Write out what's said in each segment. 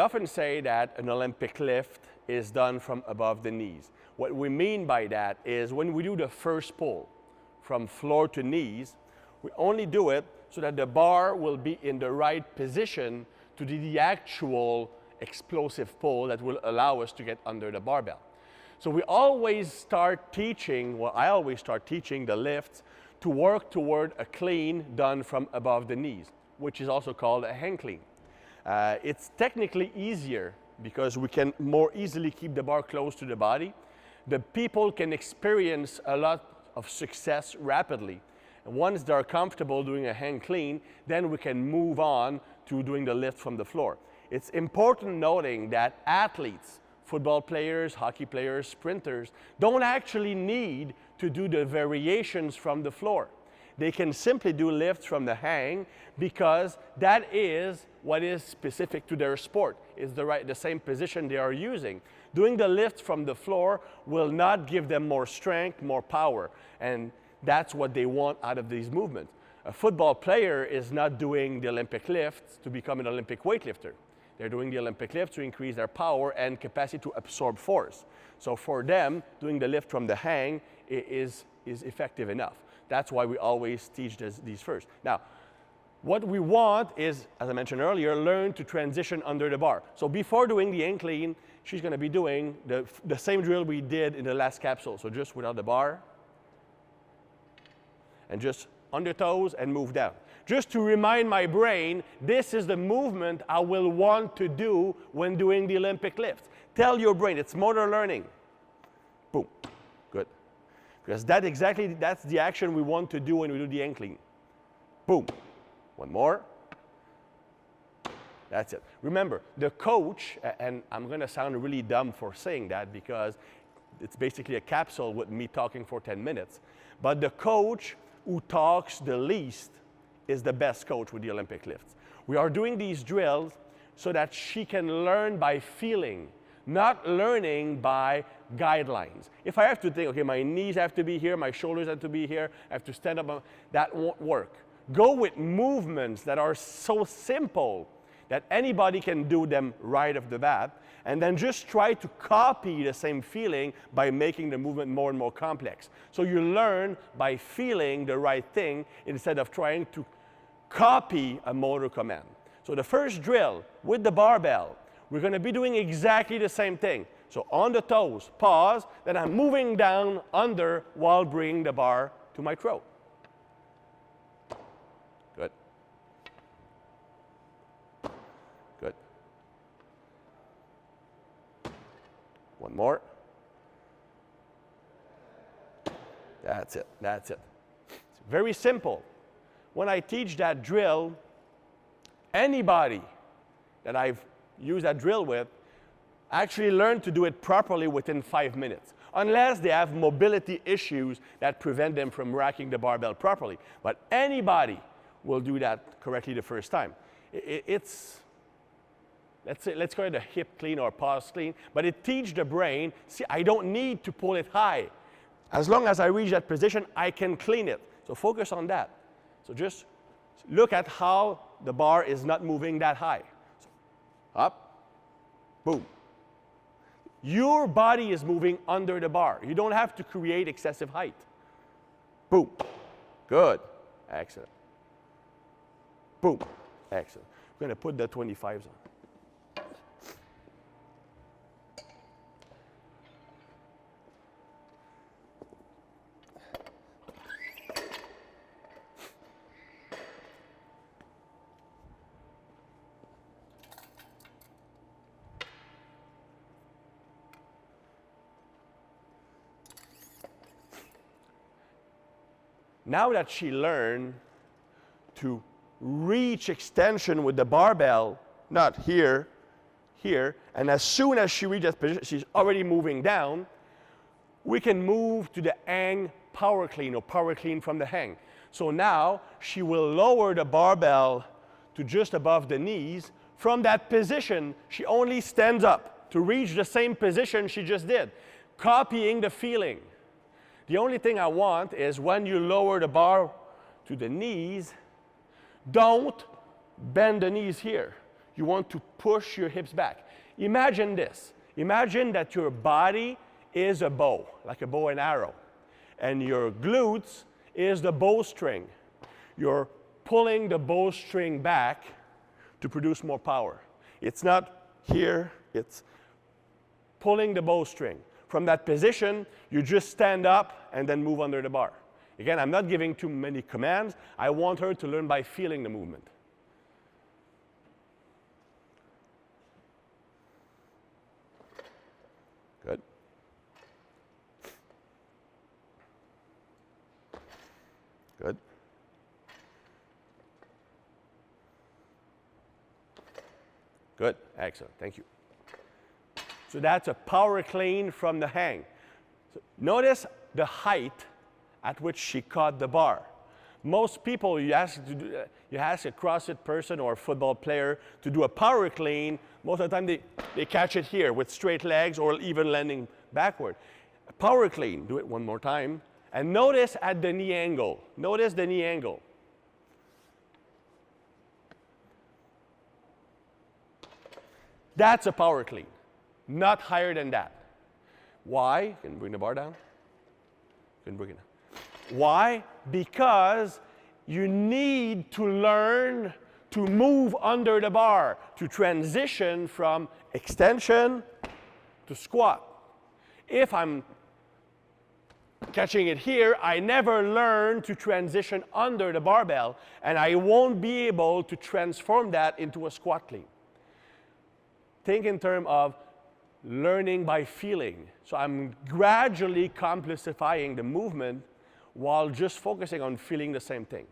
often say that an Olympic lift is done from above the knees. What we mean by that is when we do the first pull from floor to knees, we only do it so that the bar will be in the right position to do the actual explosive pull that will allow us to get under the barbell. So we always start teaching, well, I always start teaching the lifts to work toward a clean done from above the knees, which is also called a hang clean. It's technically easier because we can more easily keep the bar close to the body. The people can experience a lot of success rapidly. And once they're comfortable doing a hang clean, then we can move on to doing the lift from the floor. It's important noting that athletes, football players, hockey players, sprinters, don't actually need to do the variations from the floor. They can simply do lifts from the hang because that is what is specific to their sport. It's the same position they are using. Doing the lifts from the floor will not give them more strength, more power, and that's what they want out of these movements. A football player is not doing the Olympic lifts to become an Olympic weightlifter. They're doing the Olympic lift to increase their power and capacity to absorb force. So for them, doing the lift from the hang is effective enough. That's why we always teach these first. Now, what we want is, as I mentioned earlier, learn to transition under the bar. So before doing the hang clean, she's going to be doing the same drill we did in the last capsule. So just without the bar, and just on the toes and move down. Just to remind my brain, this is the movement I will want to do when doing the Olympic lift. Tell your brain, it's motor learning. Boom, good. Because that's the action we want to do when we do the hang clean. Boom, one more. That's it. Remember, the coach, and I'm gonna sound really dumb for saying that because it's basically a capsule with me talking for 10 minutes, but the coach who talks the least is the best coach with the Olympic lifts. We are doing these drills so that she can learn by feeling, not learning by guidelines. If I have to think, okay, my knees have to be here, my shoulders have to be here, I have to stand up, that won't work. Go with movements that are so simple that anybody can do them right off the bat, and then just try to copy the same feeling by making the movement more and more complex. So you learn by feeling the right thing instead of trying to copy a motor command. So the first drill with the barbell, we're going to be doing exactly the same thing. So on the toes, pause, then I'm moving down under while bringing the bar to my throat. Good. Good. One more. That's it. That's it. It's very simple. When I teach that drill, anybody that I've used that drill with actually learn to do it properly within 5 minutes, unless they have mobility issues that prevent them from racking the barbell properly. But anybody will do that correctly the first time. Let's call it a hip clean or pause clean, but it teaches the brain, see, I don't need to pull it high. As long as I reach that position, I can clean it. So focus on that. So just look at how the bar is not moving that high. So up, boom. Your body is moving under the bar. You don't have to create excessive height. Boom. Good. Excellent. Boom. Excellent. We're going to put the 25s on. Now that she learned to reach extension with the barbell, not here, here, and as soon as she reaches that position, she's already moving down, we can move to the hang power clean or power clean from the hang. So now she will lower the barbell to just above the knees. From that position, she only stands up to reach the same position she just did, copying the feeling. The only thing I want is when you lower the bar to the knees, don't bend the knees here. you want to push your hips back. Imagine this. Imagine that your body is a bow, like a bow and arrow, and your glutes is the bowstring. You're pulling the bowstring back to produce more power. It's not here, it's pulling the bowstring. From that position, you just stand up and then move under the bar. Again, I'm not giving too many commands. I want her to learn by feeling the movement. Good. Good. Good. Excellent. Thank you. So that's a power clean from the hang. So notice the height at which she caught the bar. Most people, you ask a CrossFit person or a football player to do a power clean, most of the time they catch it here with straight legs or even landing backward. A power clean, do it one more time. And notice at the knee angle. Notice the knee angle. That's a power clean, not higher than that. Why? Can you bring the bar down? Can bring it down. Why? Because you need to learn to move under the bar, to transition from extension to squat. If I'm catching it here, I never learn to transition under the barbell, and I won't be able to transform that into a squat clean. Think in terms of learning by feeling. So I'm gradually complexifying the movement while just focusing on feeling the same thing.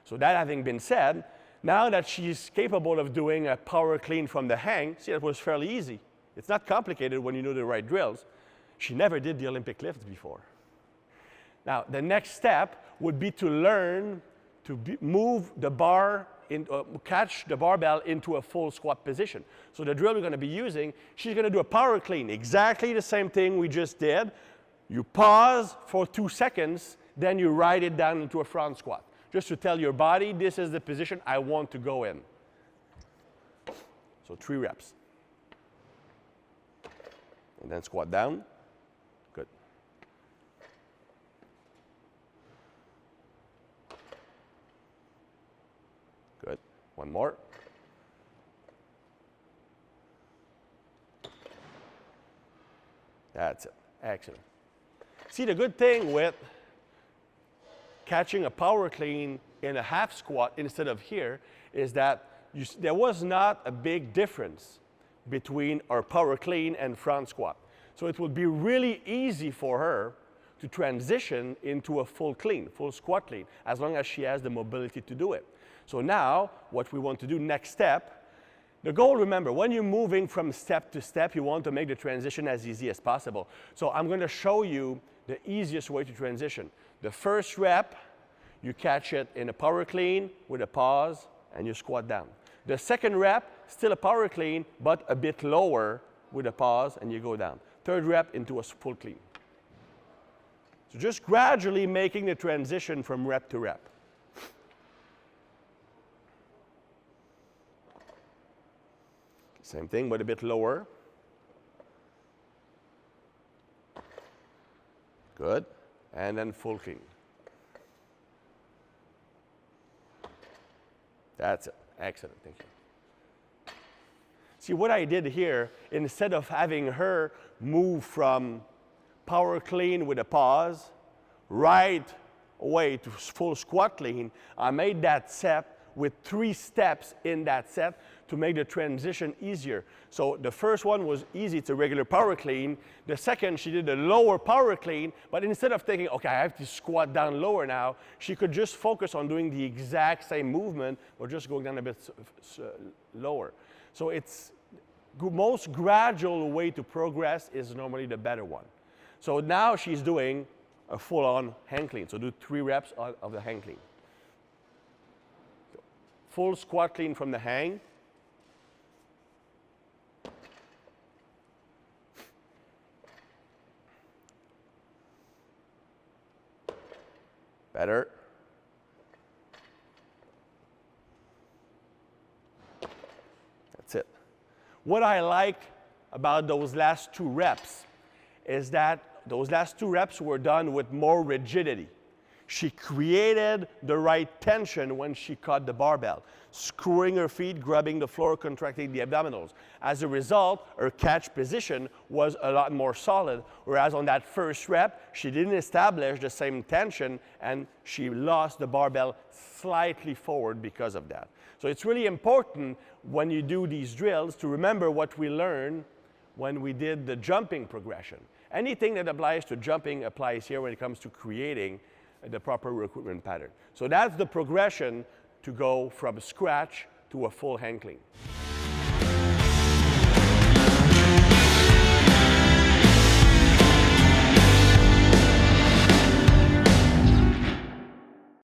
So that having been said, now that she's capable of doing a power clean from the hang, see, that was fairly easy. It's not complicated when you know the right drills. She never did the Olympic lifts before. Now, the next step would be to learn to move the bar, catch the barbell into a full squat position. So the drill we're going to be using, she's going to do a power clean, exactly the same thing we just did. You pause for 2 seconds, then you ride it down into a front squat, just to tell your body, this is the position I want to go in. So 3 reps. And then squat down. Good. Good. One more. That's it. Excellent. See, the good thing with catching a power clean in a half squat instead of here is that there was not a big difference between our power clean and front squat. So it would be really easy for her to transition into a full clean, full squat clean, as long as she has the mobility to do it. So now, what we want to do next step, the goal, remember, when you're moving from step to step, you want to make the transition as easy as possible. So I'm going to show you the easiest way to transition. The first rep, you catch it in a power clean with a pause, and you squat down. The second rep, still a power clean, but a bit lower with a pause, and you go down. Third rep into a full clean. So just gradually making the transition from rep to rep. Same thing, but a bit lower. Good. And then full clean. That's it. Excellent. Thank you. See, what I did here, instead of having her move from power clean with a pause right away to full squat clean, I made that set with 3 steps in that set to make the transition easier. So the first one was easy, it's a regular power clean. The second, she did a lower power clean, but instead of thinking, okay, I have to squat down lower now, she could just focus on doing the exact same movement, or just going down a bit lower. So it's most gradual way to progress is normally the better one. So now she's doing a full-on hang clean. So do 3 reps of the hang clean. Full squat clean from the hang. Better. That's it. What I like about those last 2 reps is that those last 2 reps were done with more rigidity. She created the right tension when she caught the barbell, screwing her feet, grabbing the floor, contracting the abdominals. As a result, her catch position was a lot more solid, whereas on that first rep, she didn't establish the same tension and she lost the barbell slightly forward because of that. So it's really important when you do these drills to remember what we learned when we did the jumping progression. Anything that applies to jumping applies here when it comes to creating the proper recruitment pattern. So that's the progression to go from scratch to a full hand clean.